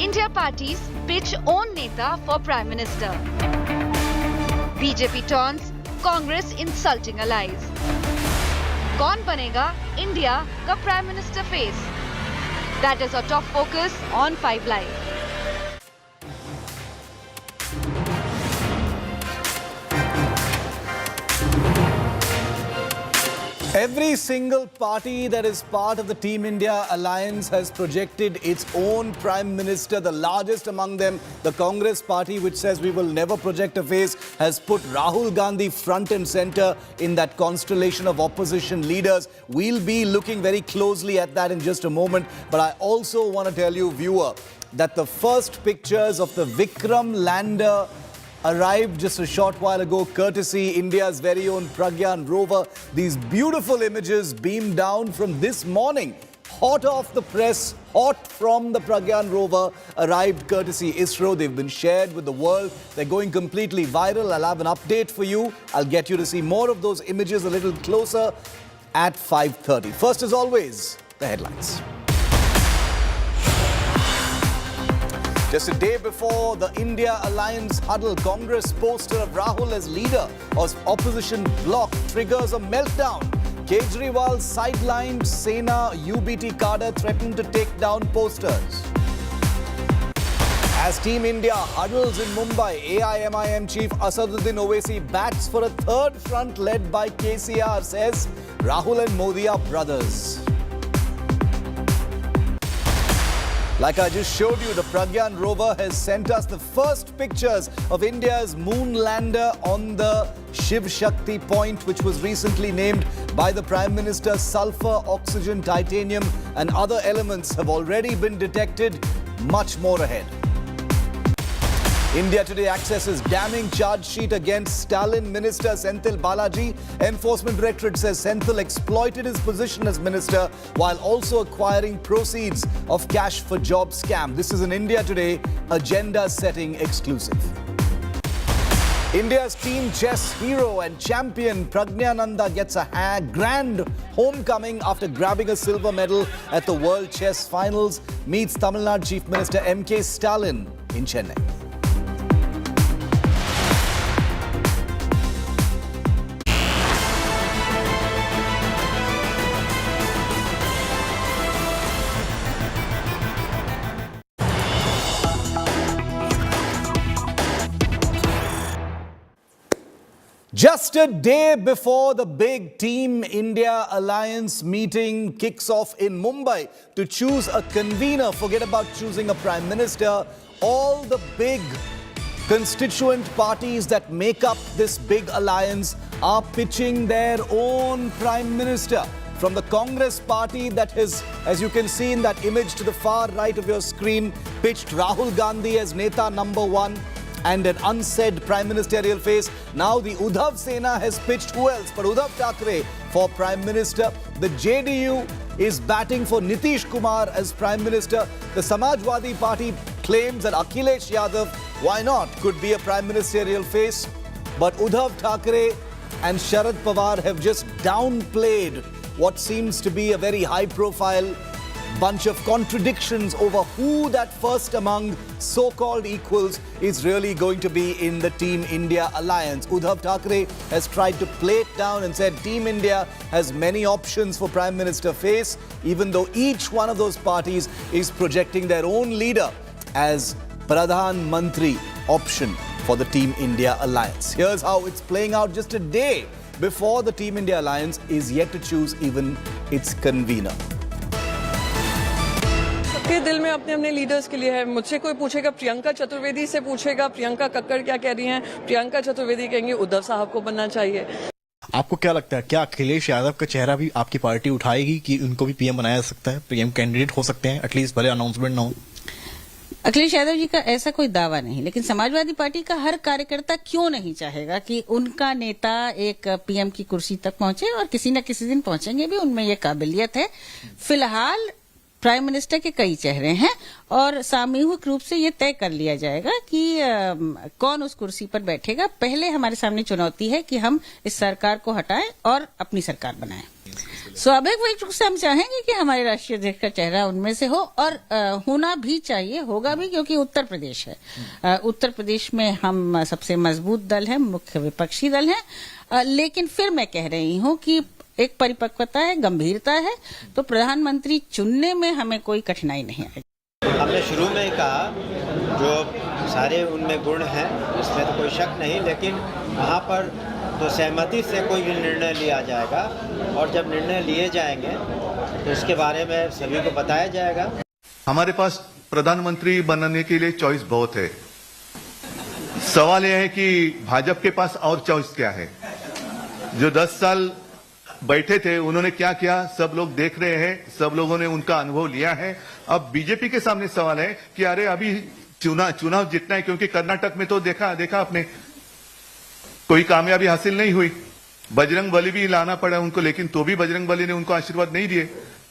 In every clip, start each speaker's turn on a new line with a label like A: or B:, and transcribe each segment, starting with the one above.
A: India parties pitch own Neta for Prime Minister. BJP taunts Congress insulting allies. कौन बनेगा India का prime minister face? That is our top focus on 5 Live.
B: Every single party that is part of the Team India alliance has projected its own Prime Minister. The largest among them, the Congress party, which says we will never project a face, has put Rahul Gandhi front and center in that constellation of opposition leaders. We'll be looking very closely at that in just a moment. But I also want to tell you, viewer, that the first pictures of the Vikram lander arrived just a short while ago, courtesy India's very own Pragyan rover. These beautiful images beamed down from this morning, hot off the press, hot from the Pragyan rover, arrived courtesy ISRO. They've been shared with the world. They're going completely viral. I'll have an update for you. I'll get you to see more of those images a little closer at 5:30. First, as always, the headlines. Just a day before the India Alliance huddle, Congress poster of Rahul as leader of opposition bloc triggers a meltdown. Kejriwal sidelined, Sena UBT cadre threatened to take down posters. As Team India huddles in Mumbai, AIMIM chief Asaduddin Owaisi bats for a third front led by KCR, says Rahul and Modi are brothers. Like I just showed you, the Pragyan rover has sent us the first pictures of India's moon lander on the Shiv Shakti point, which was recently named by the Prime Minister. Sulfur, oxygen, titanium and other elements have already been detected. Much more ahead. India Today accesses damning charge sheet against Stalin Minister Senthil Balaji. Enforcement Directorate says Senthil exploited his position as minister while also acquiring proceeds of cash for job scam. This is an India Today agenda-setting exclusive. India's team chess hero and champion Pragyananda gets a grand homecoming after grabbing a silver medal at the World Chess Finals. Meets Tamil Nadu Chief Minister M.K. Stalin in Chennai. Just a day before the big Team India Alliance meeting kicks off in Mumbai to choose a convener, forget about choosing a Prime Minister, all the big constituent parties that make up this big alliance are pitching their own Prime Minister. From the Congress party that has, as you can see in that image to the far right of your screen, pitched Rahul Gandhi as Neta #1 and an unsaid prime ministerial face. Now the Udhav Sena has pitched who else but Uddhav Thackeray for Prime Minister. The JDU is batting for Nitish Kumar as Prime Minister. The Samajwadi Party claims that Akhilesh Yadav, why not, could be a prime ministerial face. But Uddhav Thackeray and Sharad Pawar have just downplayed what seems to be a very high-profile bunch of contradictions over who that first among so-called equals is really going to be in the Team India alliance. Uddhav Thackeray has tried to play it down and said Team India has many options for Prime Minister face, even though each one of those parties is projecting their own leader as Pradhan Mantri option for the Team India alliance. Here's how it's playing out just a day before the Team India alliance is yet to choose even its convener.
C: के दिल में अपने अपने leaders के लिए है. मुझसे कोई पूछेगा, प्रियंका चतुर्वेदी से पूछेगा प्रियंका कक्कड़ क्या कह रही हैं, प्रियंका चतुर्वेदी कहेंगे उद्धव साहब को बनना चाहिए.
D: आपको क्या लगता है, क्या अखिलेश यादव का चेहरा भी आपकी पार्टी उठाएगी कि उनको भी पीएम बनाया जा सकता है, पीएम कैंडिडेट हो सकते हैं, एटलीस्ट भले अनाउंसमेंट ना हो?
E: अखिलेश यादव जी का ऐसा कोई दावा नहीं, लेकिन समाजवादी पार्टी का हर कार्यकर्ता क्यों नहीं चाहेगा कि उनका नेता एक पीएम की कुर्सी तक पहुंचे, और किसी न किसी दिन पहुंचेंगे भी, उनमें ये काबिलियत है. फिलहाल प्राइम मिनिस्टर के कई चेहरे हैं और सामूहिक रूप से ये तय कर लिया जाएगा कि कौन उस कुर्सी पर बैठेगा। पहले हमारे सामने चुनौती है कि हम इस सरकार को हटाएं और अपनी सरकार बनाएं। स्वाभाविक रूप से हम चाहेंगे कि हमारे राष्ट्रीय अध्यक्ष का चेहरा उनमें से हो और होना भी चाहिए, होगा भी, क्योंकि उत्तर प्रदेश है। उत्तर प्रदेश में हम सबसे मजबूत दल है, मुख्य विपक्षी दल है। लेकिन फिर मैं कह रही हूं कि एक परिपक्वता है, गंभीरता है, तो प्रधानमंत्री चुनने में हमें कोई कठिनाई नहीं आएगी।
F: हमने शुरू में ही कहा जो सारे उनमें गुण हैं, इसमें तो कोई शक नहीं, लेकिन वहाँ पर तो सहमति से कोई भी निर्णय लिया जाएगा और जब निर्णय लिए जाएंगे तो उसके बारे में सभी को बताया जाएगा।
G: हमारे पास प्रधानमंत्री बनने के लिए चॉइस बहुत है। सवाल यह है कि भाजपा के पास और चॉइस क्या है? जो 10 साल बैठे थे उन्होंने क्या किया सब लोग देख रहे हैं, सब लोगों ने उनका अनुभव लिया है। अब बीजेपी के सामने सवाल है कि अरे अभी चुनाव जीतना है, क्योंकि कर्नाटक में तो देखा आपने कोई कामयाबी हासिल नहीं हुई। बजरंग बली भी लाना पड़ा उनको, लेकिन तो भी बजरंग बली ने उनको आशीर्वाद नहीं दिए।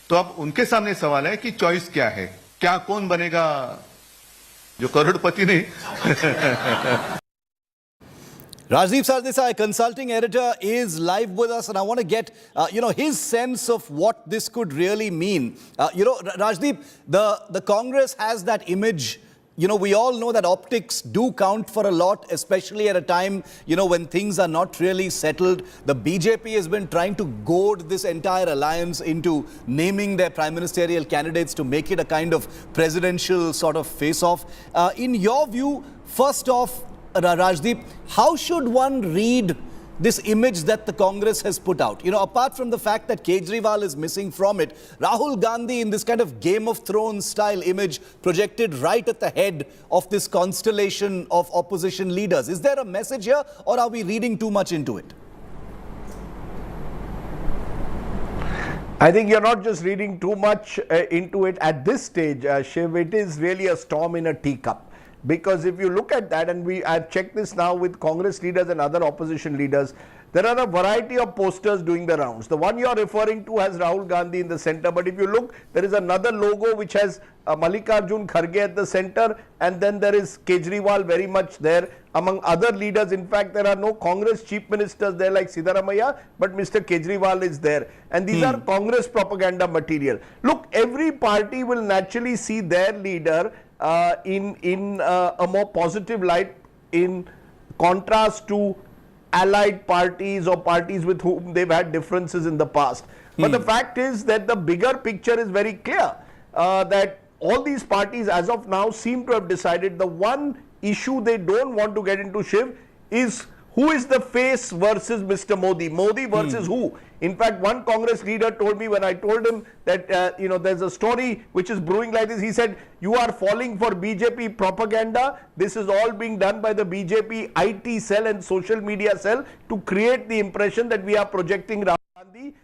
G: तो अब उनके सामने सवाल है कि चॉइस क्या है, क्या कौन बनेगा जो करोड़पति नहीं।
B: Rajdeep Sardesai, consulting editor, is live with us, and I want to get, his sense of what this could really mean. Rajdeep, the Congress has that image. We all know that optics do count for a lot, especially at a time, when things are not really settled. The BJP has been trying to goad this entire alliance into naming their prime ministerial candidates to make it a kind of presidential sort of face-off. In your view, first off, Rajdeep, how should one read this image that the Congress has put out? Apart from the fact that Kejriwal is missing from it, Rahul Gandhi in this kind of Game of Thrones style image projected right at the head of this constellation of opposition leaders. Is there a message here, or are we reading too much into it?
H: I think you're not just reading too much into it at this stage, Shiv. It is really a storm in a teacup. Because if you look at that, and I've checked this now with Congress leaders and other opposition leaders, there are a variety of posters doing the rounds. The one you're referring to has Rahul Gandhi in the center, but if you look, there is another logo which has Mallikarjun Kharge at the center, and then there is Kejriwal very much there among other leaders. In fact, there are no Congress chief ministers there like Siddaramaiah, but Mr. Kejriwal is there. And these are Congress propaganda material. Look, every party will naturally see their leader in a more positive light in contrast to allied parties or parties with whom they've had differences in the past. But the fact is that the bigger picture is very clear, that all these parties as of now seem to have decided the one issue they don't want to get into, Shiv, is who is the face versus Mr. Modi. Modi versus who? In fact, one Congress leader told me when I told him that, there's a story which is brewing like this. He said, you are falling for BJP propaganda. This is all being done by the BJP IT cell and social media cell to create the impression that we are projecting Rahul Gandhi.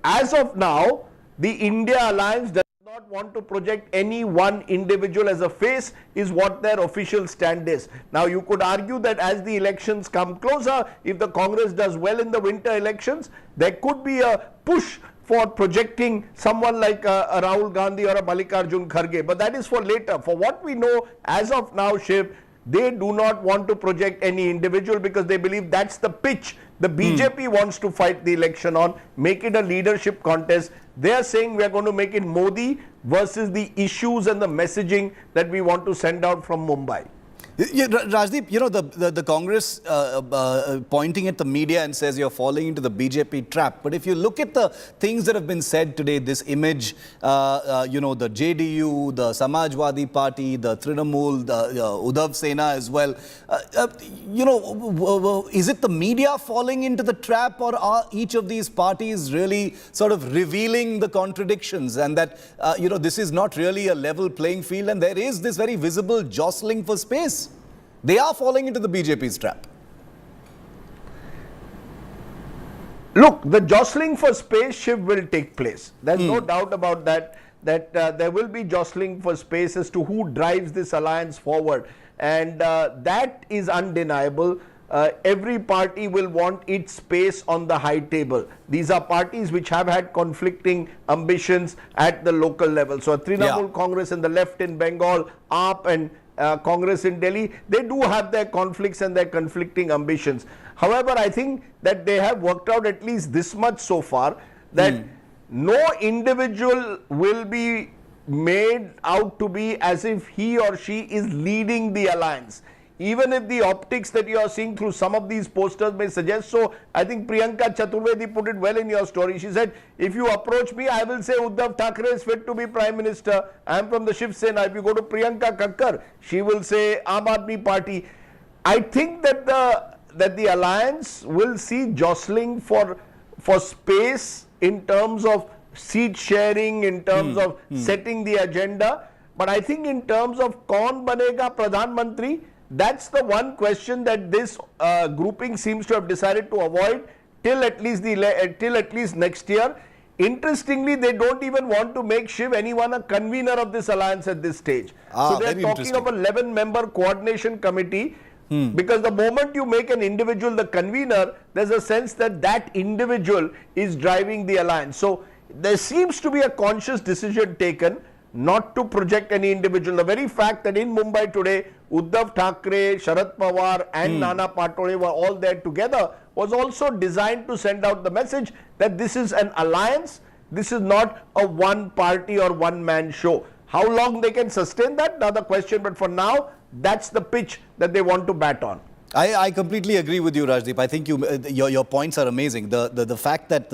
H: As of now, the India alliance does not want to project any one individual as a face, is what their official stand is. Now, you could argue that as the elections come closer, if the Congress does well in the winter elections, there could be a push for projecting someone like a Rahul Gandhi or a Mallikarjun Kharge. But that is for later. For what we know as of now, Shiv, they do not want to project any individual because they believe that's the pitch the BJP wants to fight the election on, make it a leadership contest. They are saying we are going to make it Modi versus the issues and the messaging that we want to send out from Mumbai.
B: Yeah, Rajdeep, the Congress pointing at the media and says you're falling into the BJP trap. But if you look at the things that have been said today, this image, the JDU, the Samajwadi Party, the Trinamool, the Uddhav Sena as well, is it the media falling into the trap, or are each of these parties really sort of revealing the contradictions and that, this is not really a level playing field and there is this very visible jostling for space? They are falling into the BJP's trap.
H: Look, the jostling for space, Shiv, will take place. There's no doubt about that, there will be jostling for space as to who drives this alliance forward. And that is undeniable. every party will want its space on the high table. These are parties which have had conflicting ambitions at the local level. So Trinamool Congress in the left in Bengal, AAP and Congress in Delhi, they do have their conflicts and their conflicting ambitions. However, I think that they have worked out at least this much so far, that no individual will be made out to be as if he or she is leading the alliance. Even if the optics that you are seeing through some of these posters may suggest so, I think Priyanka Chaturvedi put it well in your story. She said, if you approach me, I will say Uddhav Thackeray is fit to be Prime Minister. I am from the Shiv Sena. If you go to Priyanka Kakkar, she will say Aam Aadmi Party. I think that the alliance will see jostling for space in terms of seat sharing, in terms of setting the agenda. But I think in terms of kaun banega Pradhan Mantri, that's the one question that this grouping seems to have decided to avoid till at least next year. Interestingly, they don't even want to make Shiv anyone a convener of this alliance at this stage. So they're talking of a 11-member coordination committee. Because the moment you make an individual the convener, there's a sense that that individual is driving the alliance. So there seems to be a conscious decision taken not to project any individual. The very fact that in Mumbai today, Uddhav Thackeray, Sharad Pawar and Nana Patole were all there together was also designed to send out the message that this is an alliance, this is not a one party or one man show. How long they can sustain that, another question, but for now, that's the pitch that they want to bat on.
B: I completely agree with you, Rajdeep. I think your points are amazing. The fact that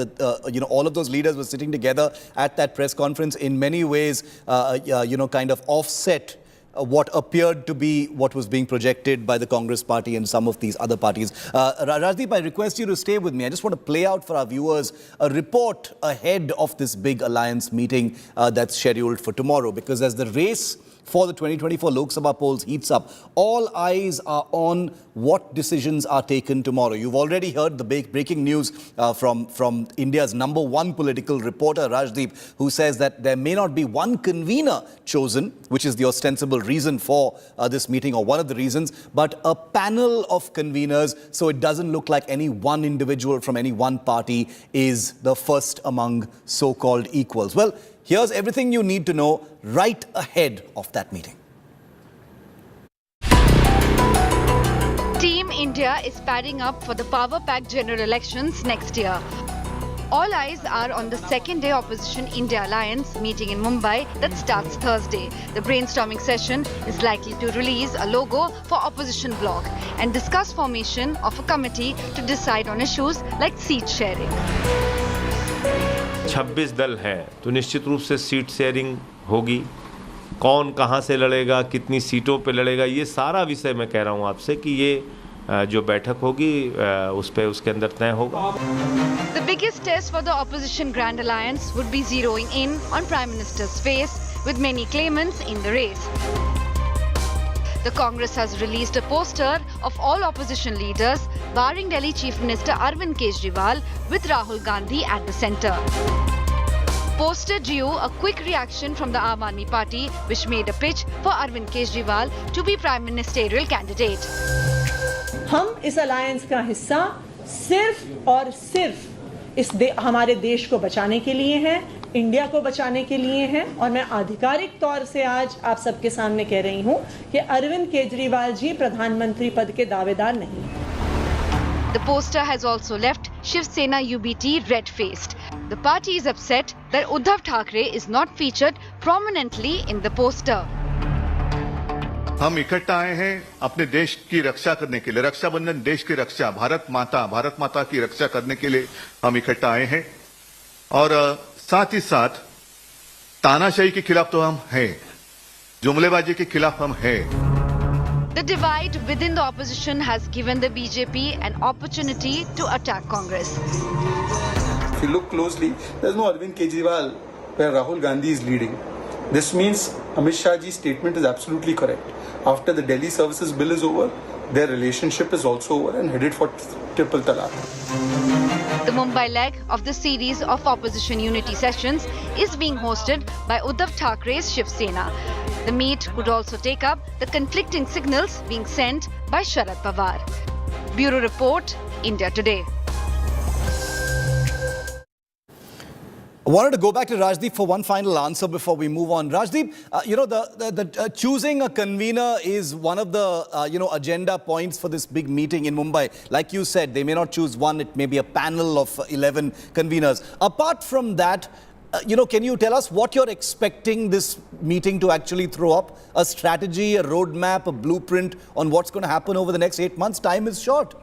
B: all of those leaders were sitting together at that press conference in many ways kind of offset what appeared to be what was being projected by the Congress party and some of these other parties. Rajdeep, I request you to stay with me. I just want to play out for our viewers a report ahead of this big alliance meeting that's scheduled for tomorrow, because as the race for the 2024 Lok Sabha polls heats up, all eyes are on what decisions are taken tomorrow. You've already heard the breaking news from India's #1 political reporter, Rajdeep, who says that there may not be one convener chosen, which is the ostensible reason for this meeting, or one of the reasons, but a panel of conveners, so it doesn't look like any one individual from any one party is the first among so-called equals. Well, here's everything you need to know right ahead of that meeting.
A: Team India is padding up for the power-packed general elections next year. All eyes are on the second day Opposition India Alliance meeting in Mumbai that starts Thursday. The brainstorming session is likely to release a logo for opposition bloc and discuss formation of a committee to decide on issues like seat sharing.
I: 26 दल हैं तो निश्चित रूप से seat sharing होगी, कौन कहां से लड़ेगा, कितनी सीटों पे लड़ेगा, ये सारा विषय मैं कह रहा हूं आपसे कि ये जो बैठक होगी उस पे उसके अंदर तय होगा.
A: The biggest test for the opposition Grand Alliance would be zeroing in on Prime Minister's face, with many claimants in the race. The Congress has released a poster of all opposition leaders, barring Delhi Chief Minister Arvind Kejriwal, with Rahul Gandhi at the centre. Poster drew a quick reaction from the Aam Aadmi Party, which made a pitch for Arvind Kejriwal to be prime ministerial candidate.
J: हम इस alliance का हिस्सा सिर्फ और सिर्फ हमारे देश को बचाने के लिए हैं, इंडिया को बचाने के लिए हैं, और मैं आधिकारिक तौर से आज आप सबके सामने कह रही हूं कि अरविंद केजरीवाल जी प्रधानमंत्री पद के दावेदार नहीं हैं.
A: The poster has also left Shiv Sena UBT red-faced. The party is upset that Uddhav Thackeray is not featured prominently in the poster.
G: हम इकट्ठा आए हैं अपने देश की रक्षा करने के लिए. रक्षाबंधन देश की रक्षा, भारत माता की रक्षा करने के लिए हम इकट्ठा आए हैं, और साथ ही साथ तानाशाही के खिलाफ तो हम हैं, जुमलेबाजी के खिलाफ हम हैं.
A: The divide within the opposition has given the BJP an opportunity to attack Congress.
K: If you look closely, there's no Arvind Kejriwal where Rahul Gandhi is leading. This means Amit Shahji's statement is absolutely correct. After the Delhi Services Bill is over, their relationship is also over and headed for triple talaq.
A: The Mumbai leg of the series of opposition unity sessions is being hosted by Uddhav Thackeray's Shiv Sena. The meet could also take up the conflicting signals being sent by Sharad Pawar. Bureau Report, India Today.
B: I wanted to go back to Rajdeep for one final answer before we move on. Rajdeep, choosing a convener is one of the, agenda points for this big meeting in Mumbai. Like you said, they may not choose one, it may be a panel of 11 conveners. Apart from that, can you tell us what you're expecting this meeting to actually throw up? A strategy, a roadmap, a blueprint on what's going to happen over the next 8 months? Time is short.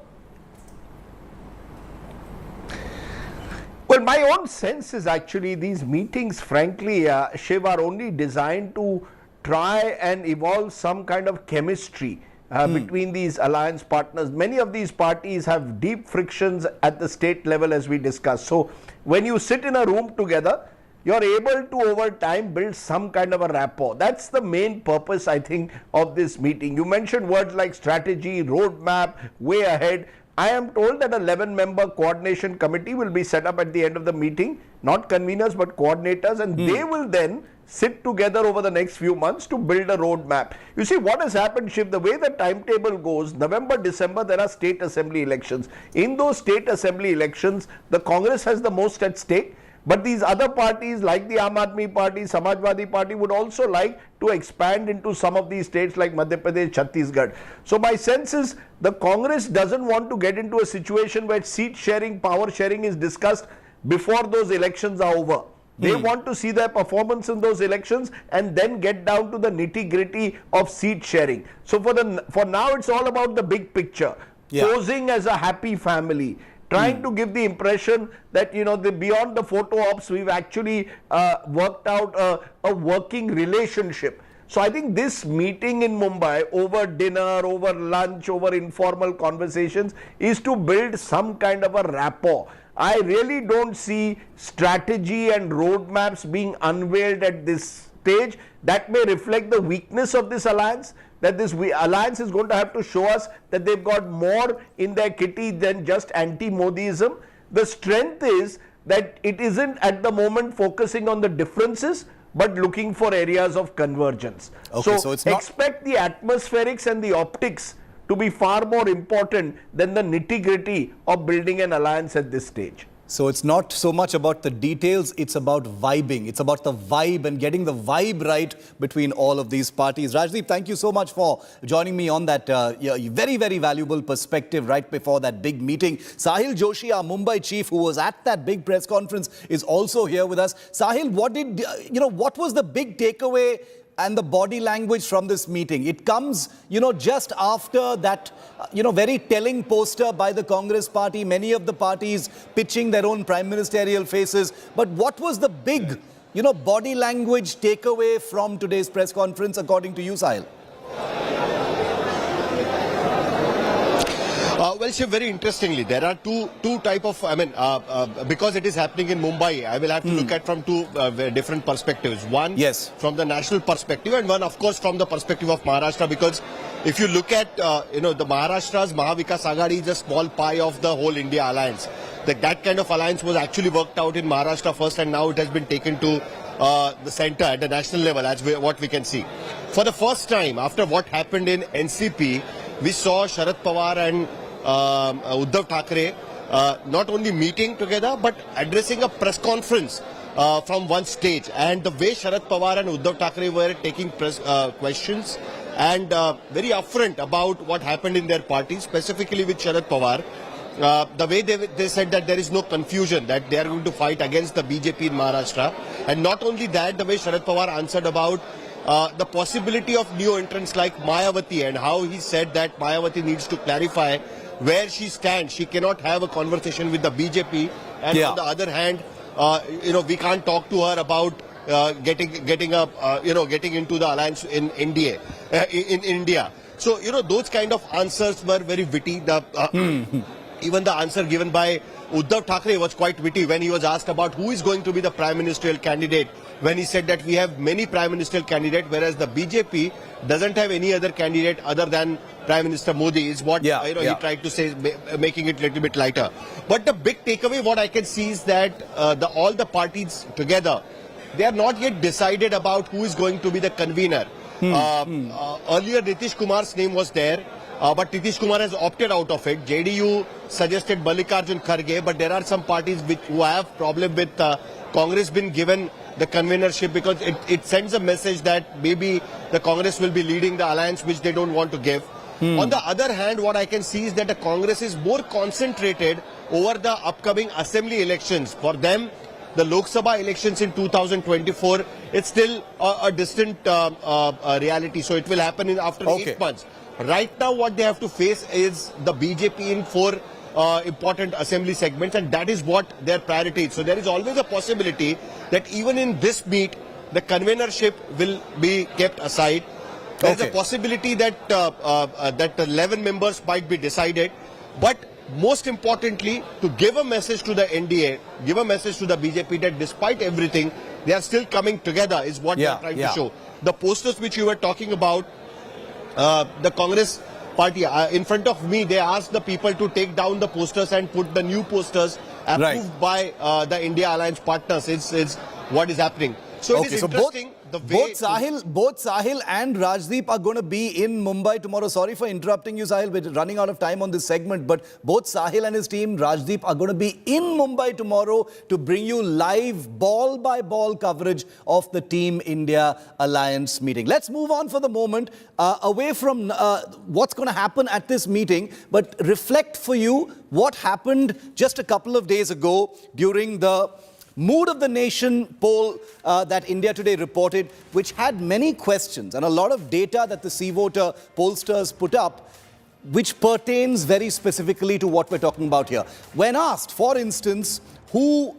H: Well, my own sense is actually these meetings, frankly, Shiv, are only designed to try and evolve some kind of chemistry between these alliance partners. Many of these parties have deep frictions at the state level, as we discussed. So when you sit in a room together, you're able to over time build some kind of a rapport. That's the main purpose, I think, of this meeting. You mentioned words like strategy, roadmap, way ahead. I am told that a 11-member coordination committee will be set up at the end of the meeting, not conveners but coordinators, and they will then sit together over the next few months to build a roadmap. You see, what has happened, Shiv, the way the timetable goes, November, December, there are state assembly elections. In those state assembly elections, the Congress has the most at stake. But these other parties like the Aam Aadmi Party, Samajwadi Party would also like to expand into some of these states like Madhya Pradesh, Chhattisgarh. So my sense is the Congress doesn't want to get into a situation where seat sharing, power sharing is discussed before those elections are over. They want to see their performance in those elections and then get down to the nitty-gritty of seat sharing. So for now, it's all about the big picture, posing as a happy family. Trying to give the impression that, beyond the photo ops, we've actually worked out a working relationship. So I think this meeting in Mumbai, over dinner, over lunch, over informal conversations, is to build some kind of a rapport. I really don't see strategy and roadmaps being unveiled at this stage. That may reflect the weakness of this alliance, that this alliance is going to have to show us that they've got more in their kitty than just anti-Modiism. The strength is that it isn't at the moment focusing on the differences, but looking for areas of convergence.
B: Okay,
H: so
B: it's not...
H: expect the atmospherics and the optics to be far more important than the nitty-gritty of building an alliance at this stage.
B: So it's not so much about the details, it's about vibing. It's about the vibe and getting the vibe right between all of these parties. Rajdeep, thank you so much for joining me on that very, very valuable perspective right before that big meeting. Sahil Joshi, our Mumbai chief, who was at that big press conference, is also here with us. Sahil, what was the big takeaway and the body language from this meeting? It comes, just after that, very telling poster by the Congress party, many of the parties pitching their own prime ministerial faces. But what was the big, body language takeaway from today's press conference, according to you, Sahil?
L: Well, Shiv, very interestingly, there are two type of, because it is happening in Mumbai, I will have to look at from two different perspectives. One, from the national perspective, and one, of course, from the perspective of Maharashtra, because if you look at, the Maharashtra's Mahavikas Aghadi is a small pie of the whole India alliance. That kind of alliance was actually worked out in Maharashtra first, and now it has been taken to the center at the national level, as what we can see. For the first time, after what happened in NCP, we saw Sharad Pawar and Uddhav Thackeray not only meeting together but addressing a press conference from one stage. And the way Sharad Pawar and Uddhav Thackeray were taking press questions and very upfront about what happened in their party, specifically with Sharad Pawar, the way they said that there is no confusion, that they are going to fight against the BJP in Maharashtra. And not only that, the way Sharad Pawar answered about the possibility of new entrants like Mayawati, and how he said that Mayawati needs to clarify where she stands. She cannot have a conversation with the BJP, and on the other hand, we can't talk to her about getting into the alliance in India. So those kind of answers were very witty. Even the answer given by Uddhav Thackeray was quite witty when he was asked about who is going to be the prime ministerial candidate, when he said that we have many prime ministerial candidates, whereas the BJP doesn't have any other candidate other than Prime Minister Modi, is what he tried to say, making it a little bit lighter. But the big takeaway, what I can see, is that all the parties together, they are not yet decided about who is going to be the convener. Earlier, Nitish Kumar's name was there. but Nitish Kumar has opted out of it. JDU suggested Mallikarjun Kharge, but there are some parties who have problem with Congress being given the convenership because it sends a message that maybe the Congress will be leading the alliance which they don't want to give. On the other hand, what I can see is that the Congress is more concentrated over the upcoming assembly elections. For them, the Lok Sabha elections in 2024, it's still a distant reality. So it will happen after 8 months. Right now, what they have to face is the BJP in 4 important assembly segments, and that is what their priority is. So there is always a possibility that even in this meet, the convenership will be kept aside. There is a possibility that that 11 members might be decided, but most importantly, to give a message to the NDA, give a message to the BJP that despite everything, they are still coming together is what they are trying to show. The posters which you were talking about, the Congress party, in front of me, they asked the people to take down the posters and put the new posters approved by the India Alliance partners. It's what is happening. So it is interesting.
B: Both Sahil and Rajdeep are going to be in Mumbai tomorrow. Sorry for interrupting you, Sahil. We're running out of time on this segment. But both Sahil and his team, Rajdeep, are going to be in Mumbai tomorrow to bring you live ball-by-ball coverage of the Team India Alliance meeting. Let's move on for the moment away from what's going to happen at this meeting, but reflect for you what happened just a couple of days ago during the Mood of the Nation poll that India Today reported, which had many questions and a lot of data that the C-Voter pollsters put up, which pertains very specifically to what we're talking about here. When asked, for instance, who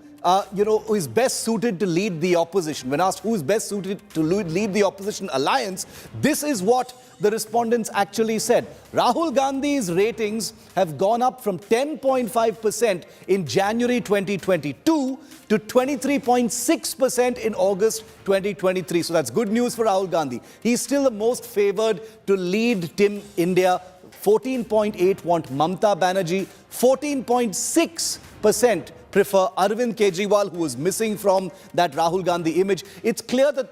B: is best suited to lead the opposition, when asked who is best suited to lead the opposition alliance, this is what the respondents actually said. Rahul Gandhi's ratings have gone up from 10.5% in January 2022 to 23.6% in August 2023. So that's good news for Rahul Gandhi. He's still the most favored to lead Team India. 14.8 want Mamata Banerjee. 14.6% prefer Arvind Kejriwal, who was missing from that Rahul Gandhi image. It's clear that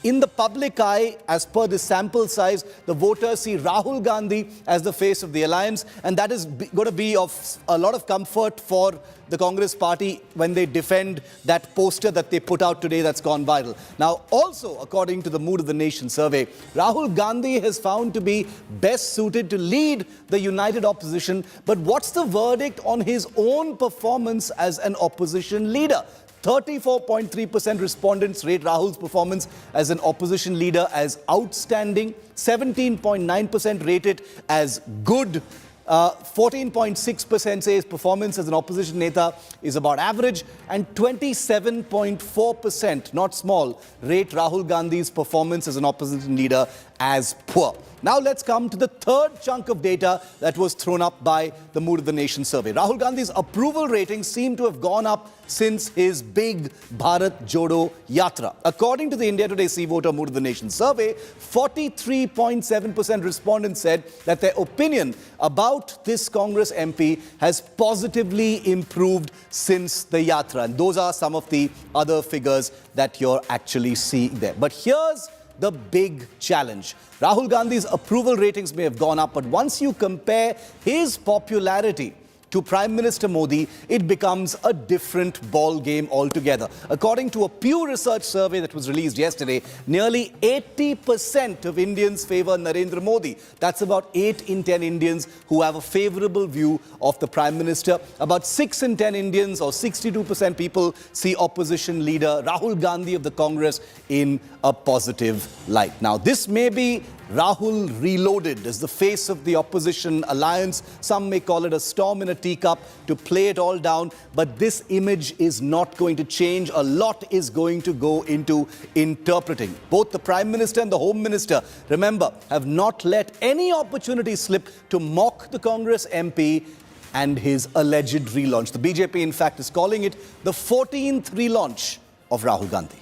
B: in the public eye, as per the sample size, the voters see Rahul Gandhi as the face of the alliance, and that is going to be of a lot of comfort for the Congress party when they defend that poster that they put out today that's gone viral. Now, also, according to the Mood of the Nation survey, Rahul Gandhi has found to be best suited to lead the united opposition. But what's the verdict on his own performance as an opposition leader? 34.3% respondents rate Rahul's performance as an opposition leader as outstanding. 17.9% rate it as good. 14.6% say his performance as an opposition neta is about average, and 27.4%, not small, rate Rahul Gandhi's performance as an opposition leader as poor. Now let's come to the third chunk of data that was thrown up by the Mood of the Nation survey. Rahul Gandhi's approval ratings seem to have gone up since his big Bharat Jodo Yatra. According to the India Today C-Voter Mood of the Nation survey, 43.7% respondents said that their opinion about this Congress MP has positively improved since the Yatra. And those are some of the other figures that you're actually seeing there. But here's the big challenge. Rahul Gandhi's approval ratings may have gone up, but once you compare his popularity to Prime Minister Modi, it becomes a different ball game altogether. According to a Pew Research survey that was released yesterday, nearly 80% of Indians favor Narendra Modi. That's about 8 in 10 Indians who have a favorable view of the Prime Minister. About 6 in 10 Indians, or 62% people, see opposition leader Rahul Gandhi of the Congress in a positive light. Now, this may be Rahul reloaded as the face of the opposition alliance. Some may call it a storm in a teacup to play it all down, but this image is not going to change. A lot is going to go into interpreting. Both the Prime Minister and the Home Minister, remember, have not let any opportunity slip to mock the Congress MP and his alleged relaunch. The BJP, in fact, is calling it the 14th relaunch of Rahul Gandhi.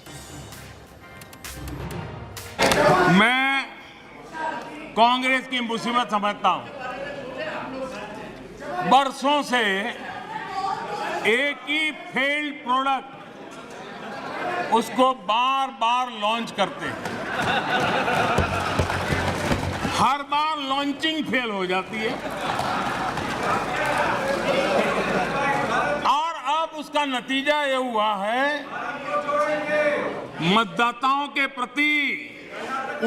M: Congress की मुसीबत समझता हूं। बरसों से एक he failed product उसको बार बार launch करते हैं। हर बार लॉन्चिंग फेल हो जाती है और अब उसका नतीजा ये हुआ है मतदाताओं के प्रति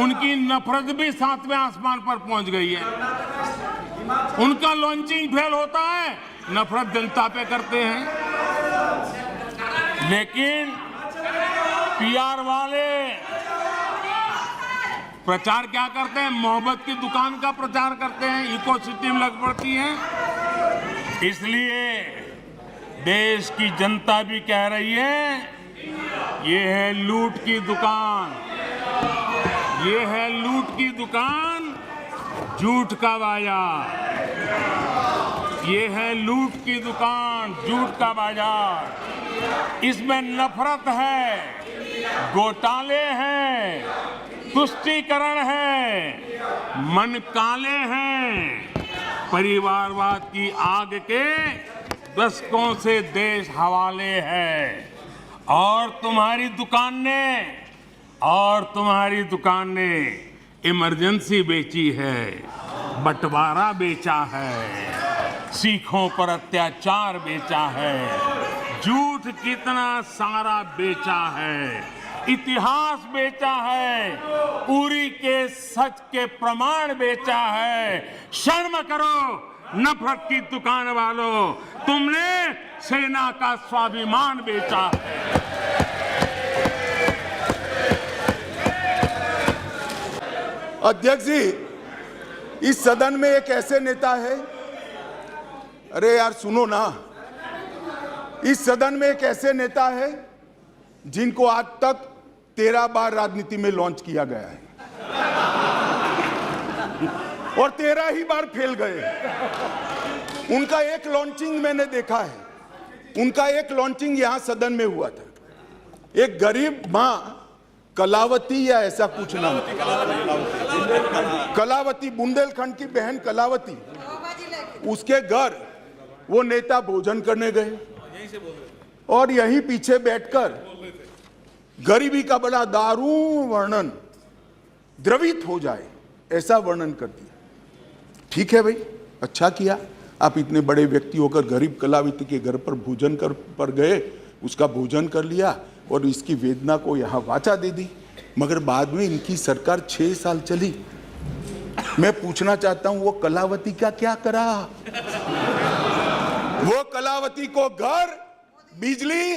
M: उनकी नफरत भी 7वें आसमान पर पहुंच गई है। उनका लॉन्चिंग फेल होता है, नफरत जनता पे करते हैं। लेकिन पीआर वाले प्रचार क्या करते हैं? मोहब्बत की दुकान का प्रचार करते हैं, इकोसिस्टम लग पड़ती है। इसलिए देश की जनता भी कह रही है ये है लूट की दुकान, ये है लूट की दुकान, झूठ का बाजार। ये है लूट की दुकान, झूठ का बाजार। इसमें नफरत है, घोटाले हैं, तुष्टीकरण है, मन काले हैं। परिवारवाद की आग के दशकों से देश हवाले है और तुम्हारी दुकान ने इमरजेंसी बेची है, बंटवारा बेचा है, सिखों पर अत्याचार बेचा है, झूठ कितना सारा बेचा है, इतिहास बेचा है, उरी के सच के प्रमाण बेचा है। शर्म करो नफरत की दुकान वालों, तुमने सेना का स्वाभिमान बेचा है।
N: अध्यक्ष जी, इस सदन में एक ऐसे नेता है, अरे यार सुनो ना, इस सदन में एक ऐसे नेता है जिनको आज तक 13 बार राजनीति में लॉन्च किया गया है और 13 ही बार फेल गए। उनका एक लॉन्चिंग मैंने देखा है, उनका एक लॉन्चिंग यहां सदन में हुआ था। एक गरीब मां कलावती या ऐसा कुछ नाम, कलावती, बुंदेलखंड की बहन कलावती, उसके घर वो नेता भोजन करने गए और यहीं पीछे बैठकर गरीबी का बड़ा दारुण वर्णन, द्रवित हो जाए ऐसा वर्णन कर दिया। ठीक है भाई, अच्छा किया, आप इतने बड़े व्यक्ति होकर गरीब कलावती के घर पर भोजन पर गए, उसका भोजन कर लिया और इसकी वेदना को यहाँ वाचा दे दी। मगर बाद में इनकी सरकार 6 साल चली। मैं पूछना चाहता हूं वो कलावती का क्या करा? वो कलावती को घर, बिजली,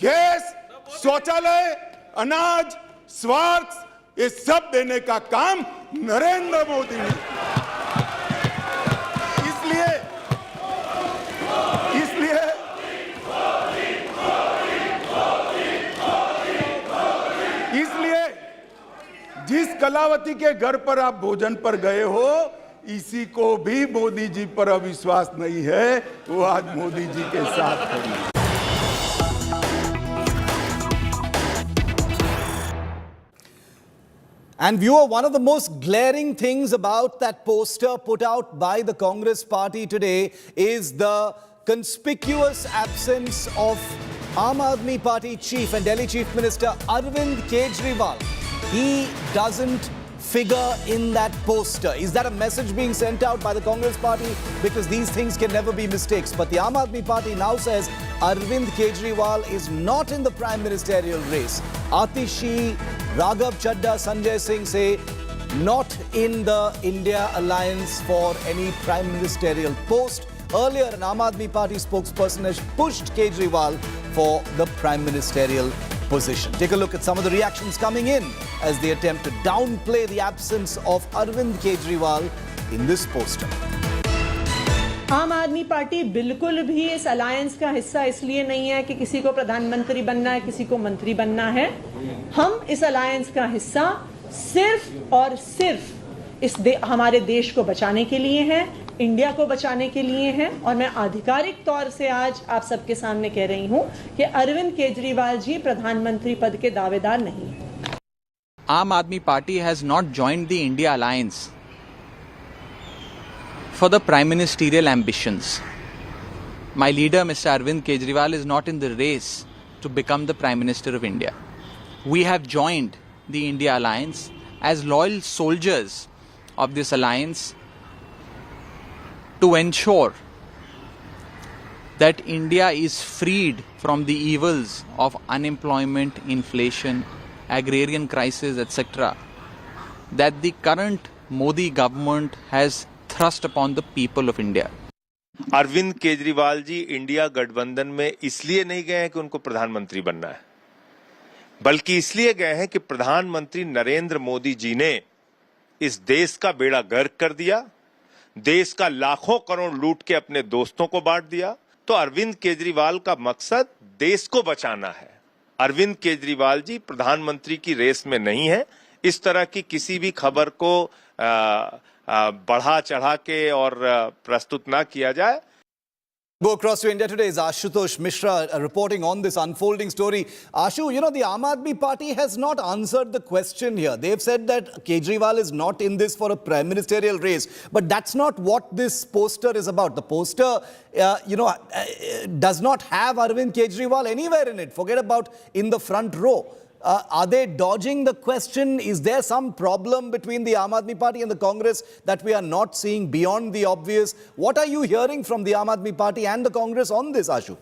N: गैस, शौचालय, अनाज, स्वास्थ्य, ये सब देने का काम नरेंद्र मोदी ने। इसलिए जिस कलावती के घर पर आप भोजन पर गए हो, इसी को भी मोदी जी पर अविश्वास नहीं है, वो आज मोदी जी के साथ खड़ी है।
B: And viewer, one of the most glaring things about that poster put out by the Congress party today is the conspicuous absence of Aam Aadmi Party chief and Delhi Chief Minister Arvind Kejriwal. He doesn't figure in that poster. Is that a message being sent out by the Congress party? Because these things can never be mistakes. But the Aam Aadmi Party now says Arvind Kejriwal is not in the prime ministerial race. Atishi, Raghav Chadda, Sanjay Singh say not in the India alliance for any prime ministerial post. Earlier, an Aam Aadmi Party spokesperson has pushed Kejriwal for the prime ministerial position. Take a look at some of the reactions coming in as they attempt to downplay the absence of Arvind Kejriwal in this poster.
J: आम आदमी party बिल्कुल भी इस alliance का हिस्सा इसलिए नहीं है कि किसी को प्रधानमंत्री बनना है, किसी को मंत्री बनना है। हम इस अलायंस का हिस्सा सिर्फ और सिर्फ हमारे देश को बचाने के लिए हैं, इंडिया को बचाने के लिए हैं। और मैं आधिकारिक तौर से आज आप सबके सामने कह रही हूं कि अरविंद केजरीवाल जी प्रधानमंत्री पद के दावेदार नहीं हैं।
O: आम आदमी party has not joined the India alliance for the prime ministerial ambitions. My leader, Mr. Arvind Kejriwal, is not in the race to become the Prime Minister of India. We have joined the India Alliance as loyal soldiers of this alliance to ensure that India is freed from the evils of unemployment, inflation, agrarian crisis, etc., that the current Modi government has thrust upon the people of India.
I: Arvind Kejriwal ji India गठबंधन में इसलिए नहीं गए हैं कि उनको प्रधानमंत्री बनना है, बल्कि इसलिए गए हैं कि प्रधानमंत्री नरेंद्र मोदी जी ने इस देश का बेड़ा गर्क कर दिया, देश का लाखों करोड़ लूट के अपने दोस्तों को बांट दिया। तो अरविंद केजरीवाल का मकसद देश को बचाना है। अरविंद केजरीवाल जी प्रधानमंत्री की रेस में नहीं है। इस तरह की किसी भी खबर को बढ़ा चढ़ा के और प्रस्तुत ना किया जाए।
B: Go across to India today is Ashutosh Mishra reporting on this unfolding story. Ashu, you know, the Aam Aadmi Party has not answered the question here. They've said that Kejriwal is not in this for a prime ministerial race. But that's not what this poster is about. The poster, does not have Arvind Kejriwal anywhere in it. Forget about in the front row. Are they dodging the question? Is there some problem between the Aam Aadmi Party and the Congress that we are not seeing beyond the obvious? What are you hearing from the Aam Aadmi Party and the Congress on this, Ashu?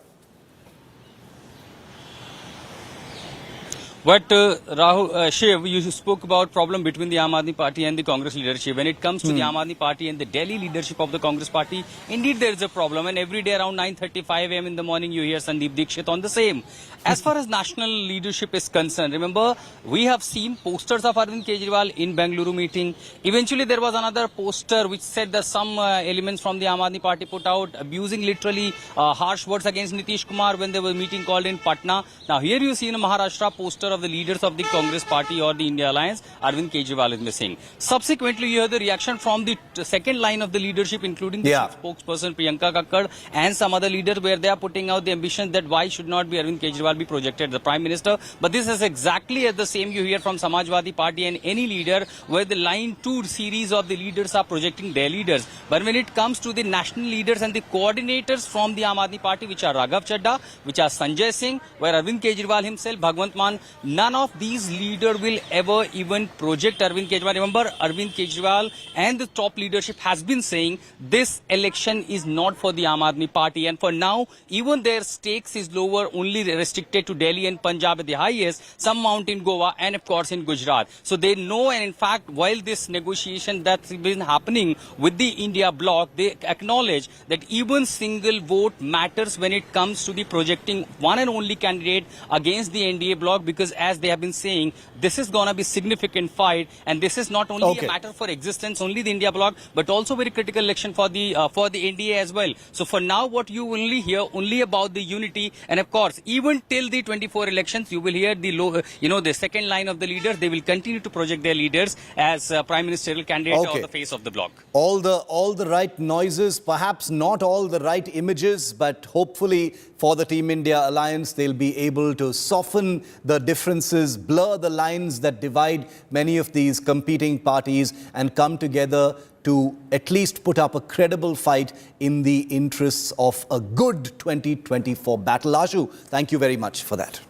P: But Rahul, Shiv, you spoke about problem between the Aam Aadmi Party and the Congress leadership. When it comes to the Aam Aadmi Party and the Delhi leadership of the Congress Party, indeed there is a problem. And every day around 9:35 a.m. in the morning, you hear Sandeep Dikshit on the same. As far as national leadership is concerned, remember, we have seen posters of Arvind Kejriwal in Bengaluru meeting. Eventually, there was another poster which said that some elements from the Aam Aadmi Party put out abusing literally harsh words against Nitish Kumar when there was a meeting called in Patna. Now, here you see in Maharashtra poster of the leaders of the Congress Party or the India Alliance, Arvind Kejriwal is missing. Subsequently, you hear the reaction from the second line of the leadership, including the spokesperson Priyanka Kakkad and some other leaders, where they are putting out the ambition that why should not be Arvind Kejriwal be projected as the Prime Minister. But this is exactly as the same you hear from Samajwadi Party and any leader, where the line 2 series of the leaders are projecting their leaders. But when it comes to the national leaders and the coordinators from the Aam Aadmi Party, which are Raghav Chadha, which are Sanjay Singh, where Arvind Kejriwal himself, Bhagwant Mann, none of these leaders will ever even project Arvind Kejriwal. Remember, Arvind Kejriwal and the top leadership has been saying this election is not for the Aam Aadmi Party. And for now, even their stakes is lower, only restricted to Delhi and Punjab at the highest, some amount in Goa and of course in Gujarat. So they know, and in fact, while this negotiation that's been happening with the India bloc, they acknowledge that even single vote matters when it comes to the projecting one and only candidate against the NDA bloc, because as they have been saying, this is going to be significant fight, and this is not only a matter for existence, only the India bloc, but also very critical election for the NDA as well. So for now, what you will only hear only about the unity, and of course, even till the 24 elections, you will hear the the second line of the leaders. They will continue to project their leaders as prime ministerial candidate on the face of the bloc.
B: All the right noises, perhaps not all the right images, but hopefully for the Team India alliance, they'll be able to soften the differences, blur the lines that divide many of these competing parties, and come together to at least put up a credible fight in the interests of a good 2024 battle. Ashu, thank you very much for that.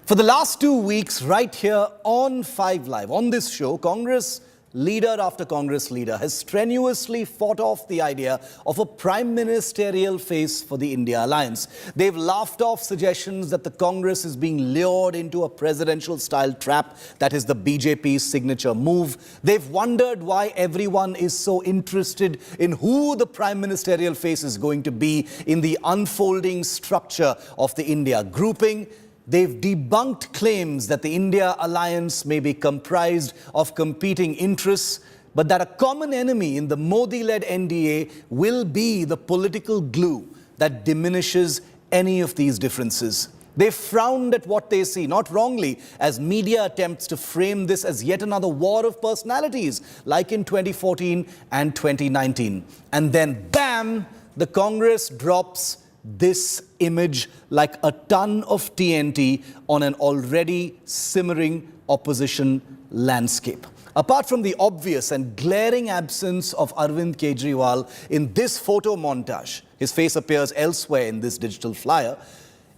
B: For the last 2 weeks, right here on 5 Live, on this show, Congress leader after Congress leader has strenuously fought off the idea of a prime ministerial face for the India alliance. They've laughed off suggestions that the Congress is being lured into a presidential-style trap that is the BJP's signature move. They've wondered why everyone is so interested in who the prime ministerial face is going to be in the unfolding structure of the India grouping. They've debunked claims that the India alliance may be comprised of competing interests, but that a common enemy in the Modi-led NDA will be the political glue that diminishes any of these differences. They frowned at what they see, not wrongly, as media attempts to frame this as yet another war of personalities, like in 2014 and 2019. And then, bam, the Congress drops this image like a ton of TNT on an already simmering opposition landscape. Apart from the obvious and glaring absence of Arvind Kejriwal in this photo montage, his face appears elsewhere in this digital flyer,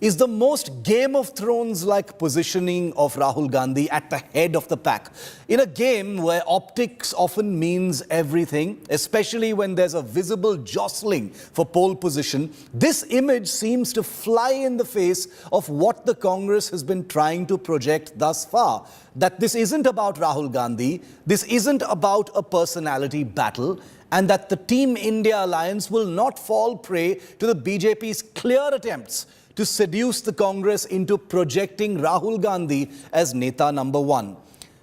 B: is the most Game of Thrones-like positioning of Rahul Gandhi at the head of the pack. In a game where optics often means everything, especially when there's a visible jostling for pole position, this image seems to fly in the face of what the Congress has been trying to project thus far. That this isn't about Rahul Gandhi, this isn't about a personality battle, and that the Team India alliance will not fall prey to the BJP's clear attempts to seduce the Congress into projecting Rahul Gandhi as Neta number one.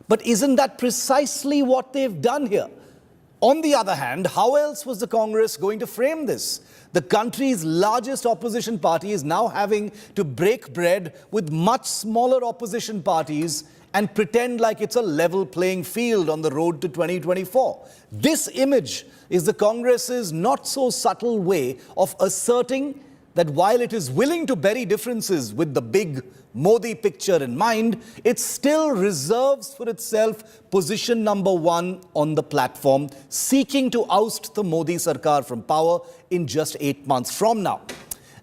B: But isn't that precisely what they've done here? On the other hand, how else was the Congress going to frame this? The country's largest opposition party is now having to break bread with much smaller opposition parties and pretend like it's a level playing field on the road to 2024. This image is the Congress's not so subtle way of asserting that while it is willing to bury differences with the big Modi picture in mind, it still reserves for itself position number one on the platform, seeking to oust the Modi Sarkar from power in just 8 months from now.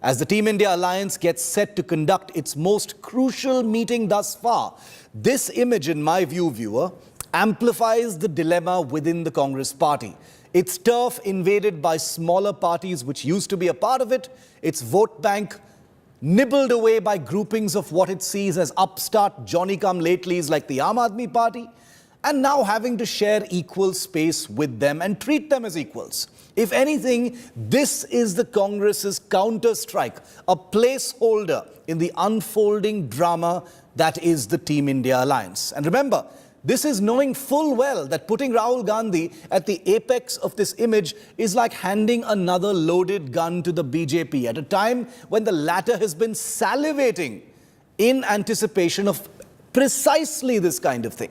B: As the Team India alliance gets set to conduct its most crucial meeting thus far, this image, in my view, viewer, amplifies the dilemma within the Congress party. Its turf invaded by smaller parties which used to be a part of it, its vote bank nibbled away by groupings of what it sees as upstart Johnny-come-latelys like the Aam Aadmi Party, and now having to share equal space with them and treat them as equals. If anything, this is the Congress's counter-strike, a placeholder in the unfolding drama that is the Team India alliance. And remember, this is knowing full well that putting Rahul Gandhi at the apex of this image is like handing another loaded gun to the BJP at a time when the latter has been salivating in anticipation of precisely this kind of thing.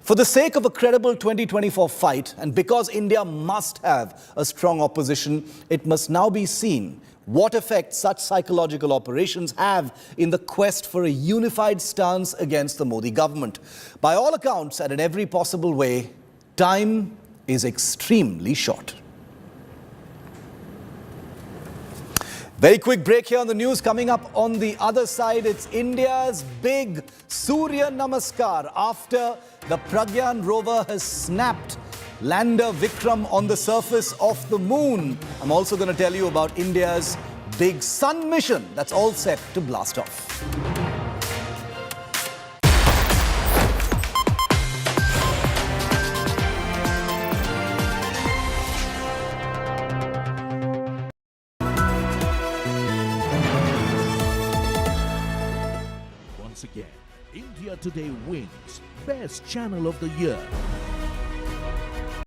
B: For the sake of a credible 2024 fight, and because India must have a strong opposition, it must now be seen what effect such psychological operations have in the quest for a unified stance against the Modi government. By all accounts, and in every possible way, time is extremely short. Very quick break here on the news. Coming up on the other side, it's India's big Surya Namaskar after the Pragyan rover has snapped lander Vikram on the surface of the moon. I'm also going to tell you about India's big sun mission that's all set to blast off.
Q: Once again, India Today wins Best Channel of the Year.